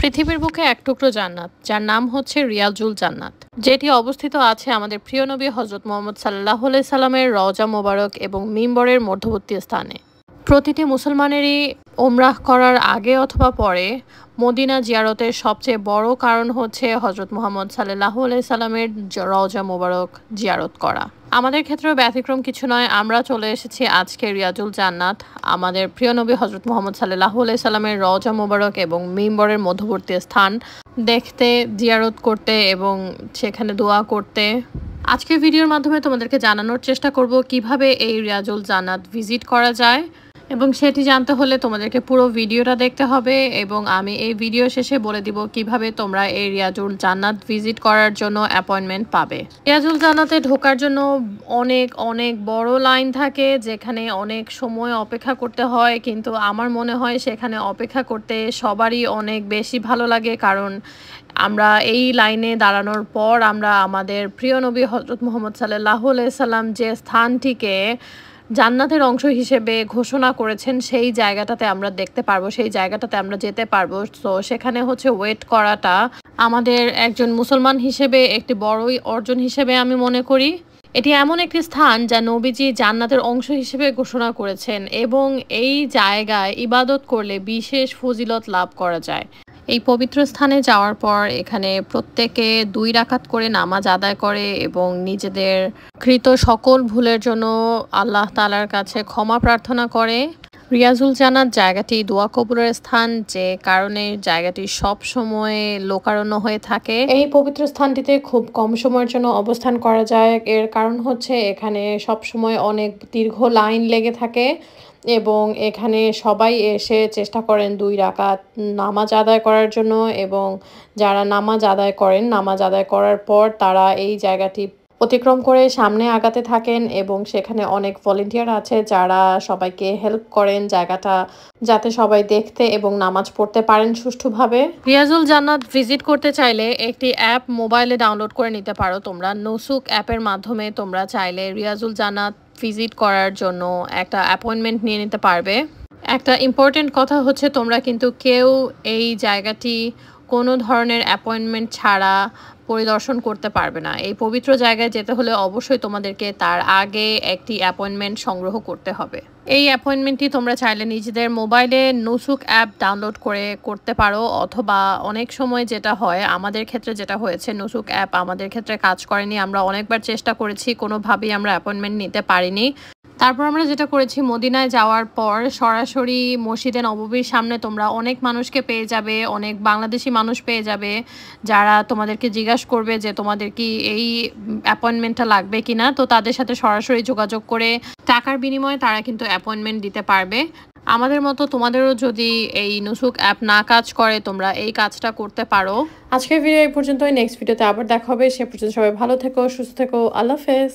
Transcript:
পৃথিবীর বুকে এক টুকরো জান্নাত, যার নাম হচ্ছে রিয়াজুল জান্নাত, যেটি অবস্থিত আছে আমাদের প্রিয় নবী হজরত মুহাম্মদ সাল্লাল্লাহু আলাইহি সাল্লামের রওজা মোবারক এবং মিম্বরের মধ্যবর্তী স্থানে। প্রতিটি মুসলমানেরই ওমরাহ করার আগে অথবা পরে মদিনা জিয়ারতের সবচেয়ে বড় কারণ হচ্ছে হজরত মুহাম্মদ সাল্লাল্লাহু আলাইহি সাল্লামের রওজা মোবারক জিয়ারত করা। আমাদের ক্ষেত্রেও ব্যতিক্রম কিছু নয়। আমরা চলে এসেছি আজকে রিয়াজুল জান্নাত, আমাদের প্রিয় নবী হজরত মুহাম্মদ সাল্লাল্লাহু আলাইহি সাল্লামের রওজা মোবারক এবং মিম্বরের মধ্যবর্তী স্থান দেখতে, জিয়ারত করতে এবং সেখানে দোয়া করতে। আজকের ভিডিওর মাধ্যমে তোমাদেরকে জানানোর চেষ্টা করব কিভাবে এই রিয়াজুল জান্নাত ভিজিট করা যায়, এবং সেটি জানতে হলে তোমাদেরকে পুরো ভিডিওটা দেখতে হবে। এবং আমি এই ভিডিও শেষে বলে দিব কিভাবে তোমরা এই রিয়াজুল জান্নাত ভিজিট করার জন্য অ্যাপয়েন্টমেন্ট পাবে। রিয়াজুল জান্নাতে ঢোকার জন্য অনেক অনেক বড় লাইন থাকে, যেখানে অনেক সময় অপেক্ষা করতে হয়, কিন্তু আমার মনে হয় সেখানে অপেক্ষা করতে সবারই অনেক বেশি ভালো লাগে, কারণ আমরা এই লাইনে দাঁড়ানোর পর আমরা আমাদের প্রিয় নবী হজরত মুহাম্মদ সাল্লাল্লাহু আলাইহি সাল্লাম যে স্থানটিকে জান্নাতের অংশ হিসেবে ঘোষণা করেছেন সেই জায়গাটাতে আমরা দেখতে পারবো, সেই জায়গাটাতে আমরা যেতে পারবো। তো সেখানে হচ্ছে ওয়েট করাটা আমাদের একজন মুসলমান হিসেবে একটি বড়ই অর্জন হিসেবে আমি মনে করি। এটি এমন একটি স্থান যা নবীজি জান্নাতের অংশ হিসেবে ঘোষণা করেছেন, এবং এই জায়গায় ইবাদত করলে বিশেষ ফজিলত লাভ করা যায়। এই পবিত্র স্থানে যাওয়ার পর এখানে প্রত্যেকে 2 রাকাত করে নামাজ আদায় করে এবং নিজেদের কৃত সকল ভুলের জন্য আল্লাহ তাআলার কাছে ক্ষমা প্রার্থনা করে। রিয়াজুল জান্নাত জায়গাটি দোয়া কবুলের স্থান, যে কারণে জায়গাটি সব সময় লোকারণ্য হয়ে থাকে। এই পবিত্র স্থানটিতে খুব কম সময়ের জন্য অবস্থান করা যায়, এর কারণ হচ্ছে এখানে সব সময় অনেক দীর্ঘ লাইন লেগে থাকে এবং এখানে সবাই এসে চেষ্টা করেন 2 রাকাত নামাজ আদায় করার জন্য। এবং যারা নামাজ আদায় করেন, নামাজ আদায় করার পর তারা এই জায়গাটি অতিক্রম করে সামনে আগাতে থাকেন, এবং সেখানে অনেক ভলেন্টিয়ার আছে যারা সবাইকে হেল্প করেন জায়গাটা যাতে সবাই দেখতে এবং নামাজ পড়তে পারেন সুষ্ঠুভাবে। রিয়াজুল জান্নাত ভিজিট করতে চাইলে একটি অ্যাপ মোবাইলে ডাউনলোড করে নিতে পারো তোমরা। নুসুক অ্যাপের মাধ্যমে তোমরা চাইলে রিয়াজুল জান্নাত ভিজিট করার জন্য একটা অ্যাপয়েন্টমেন্ট নিয়ে নিতে পারবে। একটা ইম্পর্টেন্ট কথা হচ্ছে, তোমরা কিন্তু কেউ এই জায়গাটি কোনো ধরনের অ্যাপয়েন্টমেন্ট ছাড়া পরিদর্শন করতে পারবে না। এই পবিত্র জায়গায় যেতে হলে অবশ্যই তোমাদেরকে তার আগে একটি অ্যাপয়েন্টমেন্ট সংগ্রহ করতে হবে। এই অ্যাপয়েন্টমেন্টটি তোমরা চাইলে নিজেদের মোবাইলে নুসুক অ্যাপ ডাউনলোড করে করতে পারো, অথবা অনেক সময় যেটা হয়, আমাদের ক্ষেত্রে যেটা হয়েছে, নুসুক অ্যাপ আমাদের ক্ষেত্রে কাজ করেনি। আমরা অনেকবার চেষ্টা করেছি, কোনোভাবেই আমরা অ্যাপয়েন্টমেন্ট নিতে পারিনি। তারপর আমরা যেটা করেছি, মদিনায় যাওয়ার পর সরাসরি মসজিদে নববীর সামনে তোমরা অনেক মানুষকে পেয়ে যাবে, অনেক বাংলাদেশি মানুষ পেয়ে যাবে যারা তোমাদেরকে জিজ্ঞাসা করবে যে তোমাদের কি এই অ্যাপয়েন্টমেন্টটা লাগবে কিনা। তো তাদের সাথে সরাসরি যোগাযোগ করে টাকার বিনিময়ে তারা কিন্তু অ্যাপয়েন্টমেন্ট দিতে পারবে। আমাদের মতো তোমাদেরও যদি এই নুসুক অ্যাপ না কাজ করে, তোমরা এই কাজটা করতে পারো। আজকের ভিডিও এই পর্যন্তই। নেক্সট ভিডিওতে আবার দেখা হবে। সে পর্যন্ত সবাই ভালো থেকো, সুস্থ থেকো। আল্লাহ হাফেজ।